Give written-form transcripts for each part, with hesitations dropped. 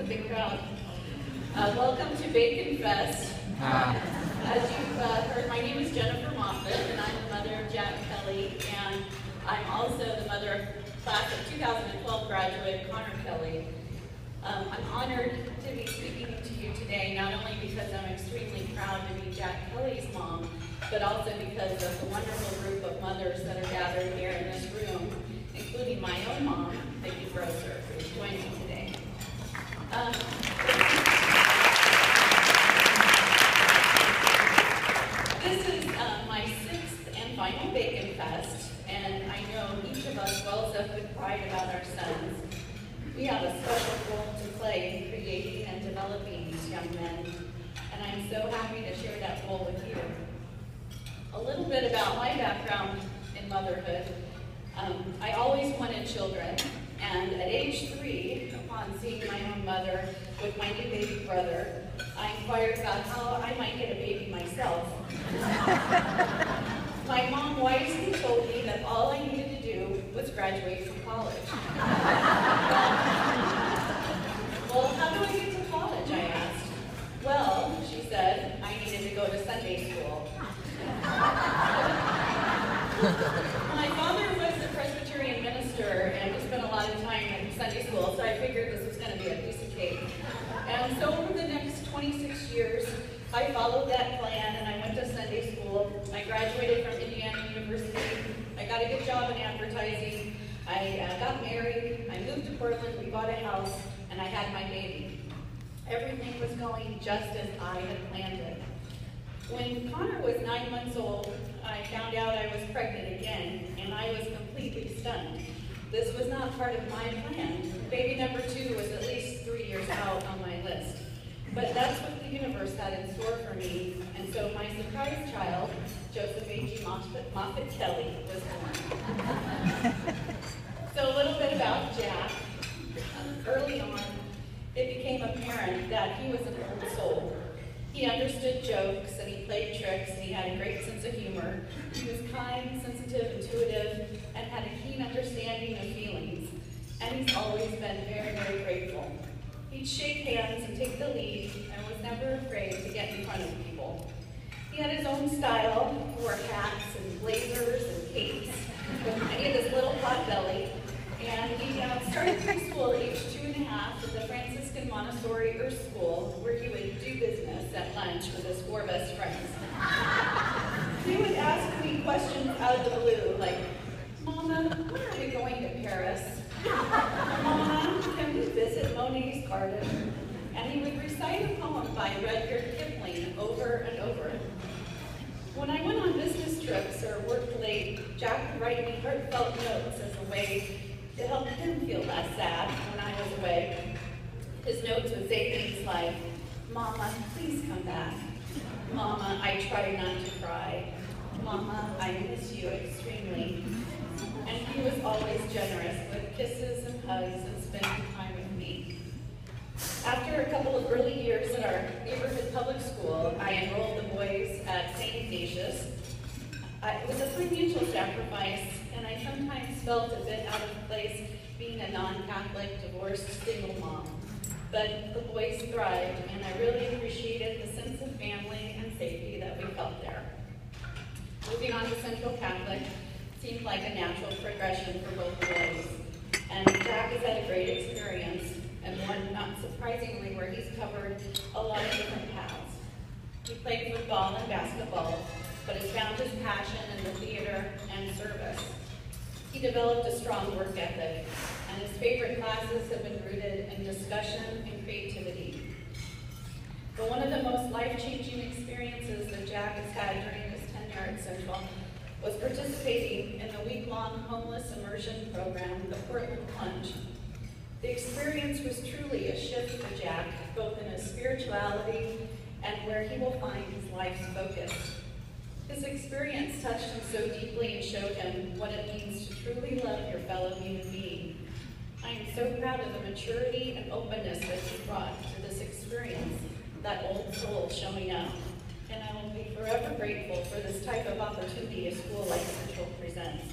big crowd. Welcome to Bacon Fest. As you've heard, my name is Jennifer Moffett, and I'm the mother of Jack Kelly, and I'm also the mother of class of 2012 graduate Connor Kelly. I'm honored to be speaking to you today, not only because I'm extremely proud to be Jack Kelly's mom, but also because of the wonderful group of mothers that are gathered here in this room, including my own mom, Vicki Grosser, who is joining me today. This is my sixth and final Bacon Fest, and I know each of us wells up with pride about our sons. We have a special role to play in creating and developing these young men, and I'm so happy to share that role with you. A little bit about my background in motherhood. I always wanted children, and at age 3, upon seeing my own mother with my new baby brother, I inquired about how I might get a baby myself. My mom wisely told me that all I needed to do was graduate from college. Well, how do I get to college, I asked. Well, she said, I needed to go to Sunday school. My father was a Presbyterian minister, and we spent a lot of time in Sunday school, so I figured this was going to be a piece of cake. And so over the next 26 years, I followed that plan, and I went to Sunday school. I graduated from Indiana University. I got a good job in advertising. I got married. I moved to Portland. We bought a house, and I had my baby. Everything was going just as I had planned it. When Connor was 9 months old, I found out I was pregnant again, and I was completely stunned. This was not part of my plan. Baby number 2 was at least 3 years out on my list. But that's what the universe had in store for me, and so my surprise child, Joseph A.G. Moffett Kelly, was born. So a little bit about Jack. Early on, it became apparent that he was an old soul. He understood jokes, and he played tricks, and he had a great sense of humor. He was kind, sensitive, intuitive, and had a keen understanding of feelings. And he's always been very, very grateful. He'd shake hands and take the lead, and was never afraid to get in front of people. He had his own style. He wore hats and blazers and capes. And he had this little pot belly. And he started preschool at age 2.5 at the Franciscan Montessori Earth School, where he would do business at lunch with his 4 best friends. He would ask me questions out of the blue, like, Mama, when are we going to Paris? Mama, can we visit Monet's garden? And he would recite a poem by Rudyard Kipling over and over. When I went on business trips or worked late, Jack would write me heartfelt notes as a way to help him feel less sad when I was away. His notes would say things like, Mama, please come back. Mama, I try not to cry. Mama, I miss you extremely. And he was always generous with kisses and hugs and spending time with me. After a couple of early years at our neighborhood public school, I enrolled the boys at St. Ignatius. It was a financial sacrifice, and I sometimes felt a bit out of place being a non-Catholic, divorced, single mom. But the boys thrived, and I really appreciated the sense of family and safety that we felt there. Moving on to Central Catholic seemed like a natural progression for both boys. And Jack has had a great experience, and one, not surprisingly, where he's covered a lot of different paths. He played football and basketball, but has found his passion in the theater and service. He developed a strong work ethic, and his favorite classes have been rooted in discussion and creativity. But one of the most life-changing experiences that Jack has had during his tenure at Central was participating in the week-long homeless immersion program, the Portland Plunge. The experience was truly a shift for Jack, both in his spirituality and where he will find his life's focus. His experience touched him so deeply and showed him what it means to truly love your fellow human being. I am so proud of the maturity and openness that he brought to this experience, that old soul showing up. And I will be forever grateful for this type of opportunity a school like Central presents.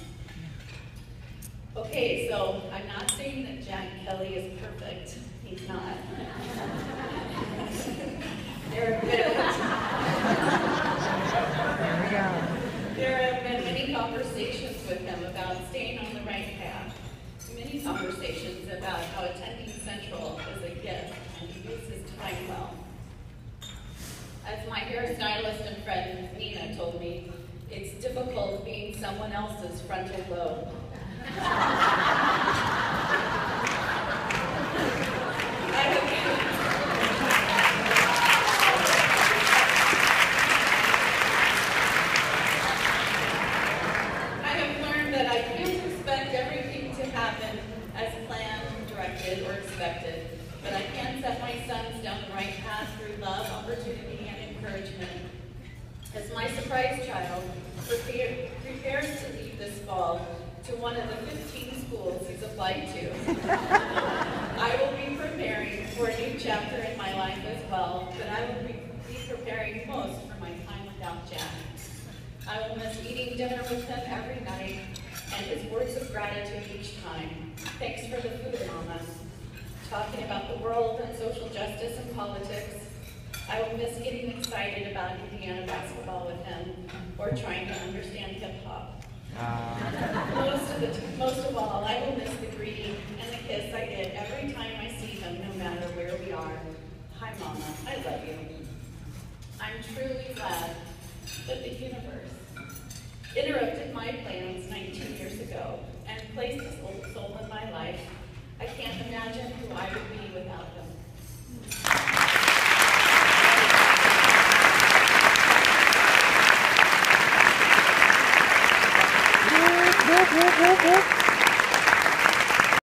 Okay, so I'm not saying that Jack Kelly is perfect. He's not. friend Nina told me, it's difficult being someone else's frontal lobe. I have learned that I can't expect everything to happen as planned, directed, or expected, but I can set my sons down the right path through love, opportunity, and encouragement. As my surprise child prepares to leave this fall to one of the 15 schools he's applied to, I will be preparing for a new chapter in my life as well, but I will be preparing most for my time without Jack. I will miss eating dinner with him every night and his words of gratitude each time. Thanks for the food, Mama. Talking about the world and social justice and politics. I will miss getting excited about Indiana basketball with him or trying to understand hip-hop. Most of all, I will miss the grief